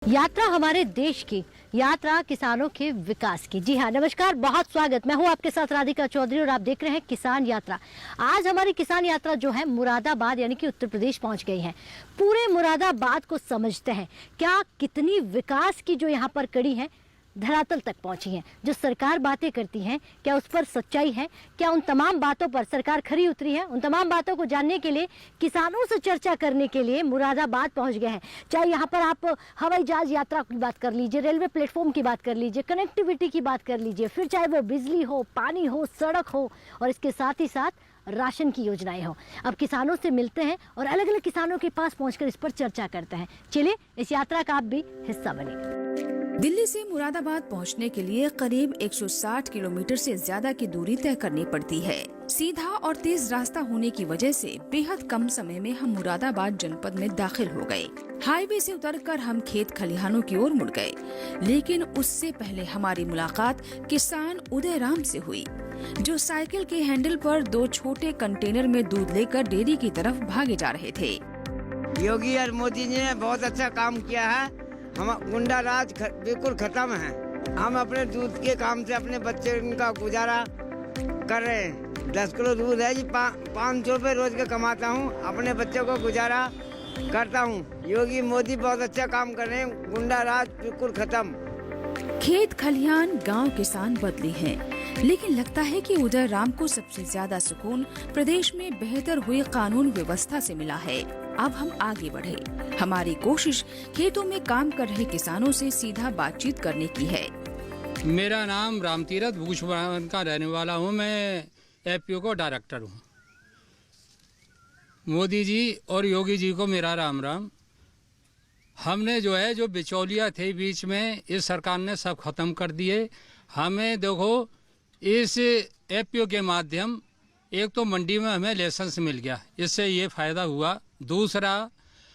यात्रा हमारे देश की, यात्रा किसानों के विकास की। जी हाँ, नमस्कार, बहुत स्वागत। मैं हूँ आपके साथ राधिका चौधरी और आप देख रहे हैं किसान यात्रा। आज हमारी किसान यात्रा जो है मुरादाबाद यानी कि उत्तर प्रदेश पहुँच गई है। पूरे मुरादाबाद को समझते हैं क्या कितनी विकास की जो यहाँ पर कड़ी है धरातल तक पहुंची है। जो सरकार बातें करती है क्या उस पर सच्चाई है, क्या उन तमाम बातों पर सरकार खरी उतरी है। उन तमाम बातों को जानने के लिए, किसानों से चर्चा करने के लिए मुरादाबाद पहुंच गए हैं। चाहे यहाँ पर आप हवाई जहाज यात्रा की बात कर लीजिए, रेलवे प्लेटफॉर्म की बात कर लीजिए, कनेक्टिविटी की बात कर लीजिए, फिर चाहे वो बिजली हो, पानी हो, सड़क हो और इसके साथ ही साथ राशन की योजनाएं हो। अब किसानों से मिलते हैं और अलग अलग किसानों के पास पहुंचकर इस पर चर्चा करते हैं। चलिए इस यात्रा का आप भी हिस्सा बने। दिल्ली से मुरादाबाद पहुंचने के लिए करीब 160 किलोमीटर से ज्यादा की दूरी तय करनी पड़ती है। सीधा और तेज रास्ता होने की वजह से बेहद कम समय में हम मुरादाबाद जनपद में दाखिल हो गए। हाईवे से उतरकर हम खेत खलिहानों की ओर मुड़ गए, लेकिन उससे पहले हमारी मुलाकात किसान उदय राम से हुई, जो साइकिल के हैंडल पर 2 छोटे कंटेनर में दूध लेकर डेयरी की तरफ भागे जा रहे थे। योगी और मोदी जी ने बहुत अच्छा काम किया है। हम गुंडा राज बिल्कुल खत्म है। हम अपने दूध के काम से अपने बच्चे उनका गुजारा कर रहे हैं। 10 किलो दूध है जी, 500 रुपये रोज का कमाता हूँ, अपने बच्चों को गुजारा करता हूँ। योगी मोदी बहुत अच्छा काम कर रहे हैं। गुंडा राज बिल्कुल खत्म। खेत खलिहान गांव किसान बदले हैं, लेकिन लगता है कि उदय राम को सबसे ज्यादा सुकून प्रदेश में बेहतर हुई कानून व्यवस्था से मिला है। अब हम आगे बढ़े। हमारी कोशिश खेतों में काम कर रहे किसानों से सीधा बातचीत करने की है। मेरा नाम रामतीरथ भूषण का रहने वाला हूँ। मैं एपीओ को डायरेक्टर हूँ। मोदी जी और योगी जी को मेरा राम राम। हमने जो बिचौलिया थे बीच में, इस सरकार ने सब खत्म कर दिए। हमें देखो, इस एपीओ के माध्यम एक तो मंडी में हमें लाइसेंस मिल गया, इससे ये फायदा हुआ। दूसरा,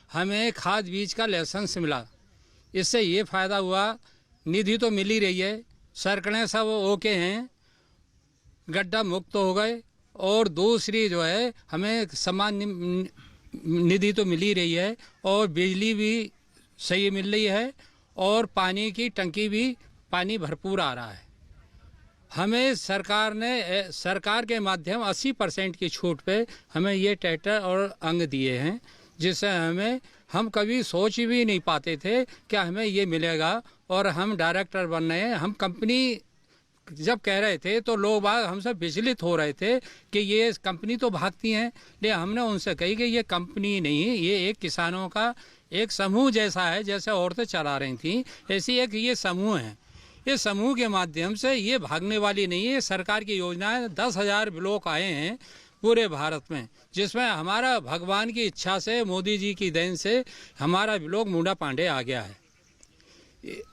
हमें खाद बीज का लाइसेंस मिला, इससे ये फायदा हुआ। निधि तो मिल ही रही है, सड़कें सब ओके हैं, गड्ढा मुक्त हो गए। और दूसरी हमें समान निधि तो मिल ही रही है और बिजली भी सही मिल रही है और पानी की टंकी भी पानी भरपूर आ रहा है। हमें सरकार के माध्यम 80% की छूट पे हमें ये ट्रैक्टर और अंग दिए हैं, जिससे हम कभी सोच भी नहीं पाते थे कि हमें ये मिलेगा। और हम डायरेक्टर बन रहे हैं। हम कंपनी जब कह रहे थे तो लोग बाग हमसे विचलित हो रहे थे कि ये कंपनी तो भागती हैं, लेकिन हमने उनसे कही कि ये कंपनी नहीं, ये एक किसानों का एक समूह जैसा है। जैसे औरतें चला रही थी, ऐसी एक ये समूह है। इस समूह के माध्यम से ये भागने वाली नहीं है। सरकार की योजनाएं 10,000 ब्लॉक आए हैं पूरे भारत में, जिसमें हमारा भगवान की इच्छा से, मोदी जी की देन से हमारा ब्लॉक मुंडा पांडे आ गया है।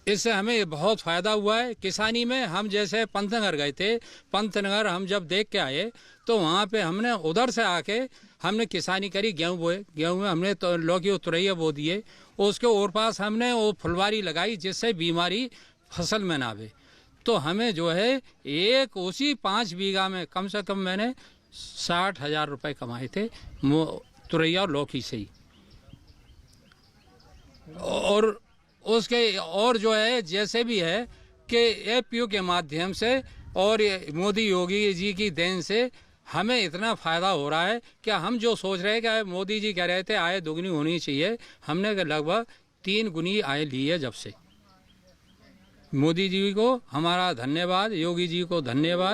इससे हमें बहुत फ़ायदा हुआ है किसानी में। हम जैसे पंतनगर गए थे, पंतनगर हम जब देख के आए तो वहाँ पे हमने उधर से आके हमने किसानी करी। गेहूँ बोए, गेहूँ में हमने तो लौकी और तुरैया बो दिए। उसके और पास हमने वो फुलवारी लगाई, जिससे बीमारी फसल में ना आवे। तो हमें एक उसी 5 बीघा में कम से कम मैंने 60,000 रुपये कमाए थे तुरैया और लौकी से ही। और उसके और जैसे भी है कि एपीओ के माध्यम से और मोदी योगी जी की देन से हमें इतना फ़ायदा हो रहा है कि हम जो सोच रहे हैं कि मोदी जी कह रहे थे आय दुगनी होनी चाहिए, हमने लगभग 3 गुनी आय ली है। जब से मोदी जी को हमारा धन्यवाद, योगी जी को धन्यवाद।